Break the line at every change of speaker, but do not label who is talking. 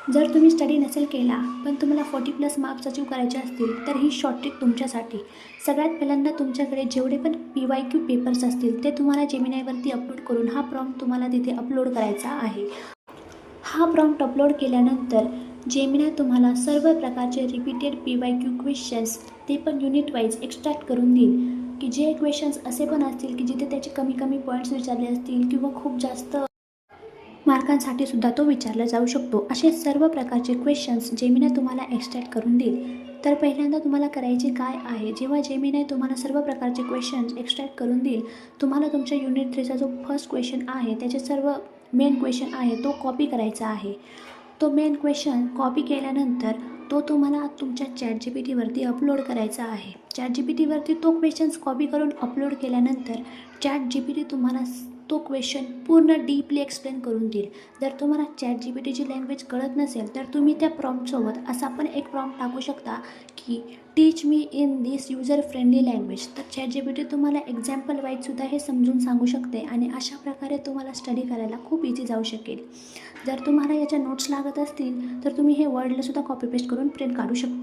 जर तुम्ही स्टडी नसेल केला पण तुम्हाला 40+ मार्क्स अचीव करायचे असतील तर ही शॉर्ट ट्रिक तुमच्यासाठी. सगळ्यात पहिल्यांदा तुमच्याकडे जेवढे पण PYQ पेपर्स असतील ते तुम्हाला जेमिनायवरती अपलोड करून हा प्रॉम्प्ट तुम्हाला तिथे अपलोड करायचा आहे. हा प्रॉम्प्ट अपलोड केल्यानंतर जेमिनाय तुम्हाला सर्व प्रकारचे रिपीटेड PYQ क्वेश्चन्स ते पण युनिट वाईज एक्स्ट्रॅक्ट करून देईल, की जे क्वेश्चन्स असे पण असतील की जिथे त्याचे कमी कमी पॉईंट्स विचारले असतील किंवा खूप जास्त मार्कांसाठी सुद्धा तो विचारला जाऊ शकतो. असे सर्व प्रकारचे क्वेश्चन्स जेमिनाय तुम्हाला एक्स्ट्रॅक्ट करून देईल. तर पहिल्यांदा तुम्हाला करायचे काय आहे, जेव्हा जेमिनाय तुम्हाला सर्व प्रकारचे क्वेश्चन्स एक्स्ट्रॅक्ट करून देईल, तुम्हाला तुमच्या युनिट 3चा जो फर्स्ट क्वेश्चन आहे त्याचे सर्व मेन क्वेश्चन आहे तो कॉपी करायचा आहे. तो मेन क्वेश्चन कॉपी केल्यानंतर तो तुम्हाला तुमच्या ChatGPTवरती अपलोड करायचा आहे. ChatGPTवरती तो क्वेश्चन्स कॉपी करून अपलोड केल्यानंतर ChatGPT तुम्हाला तो क्वेश्चन पूर्ण डीपली एक्सप्लेन करून देईल. जर तुम्हाला ChatGPTची लँग्वेज कळत नसेल तर तुम्ही त्या प्रॉम्प्टसोबत असा पण एक प्रॉम्प्ट टाकू शकता की teach me in this user friendly language. तर ChatGPT तुम्हाला एक्झाम्पल वाईजसुद्धा हे समजून सांगू शकते आणि अशा प्रकारे तुम्हाला स्टडी करायला खूप इझी जाऊ शकेल. जर तुम्हाला याच्या नोट्स लागत असतील तर तुम्ही हे वर्डलासुद्धा कॉपी पेस्ट करून प्रिंट काढू शकता.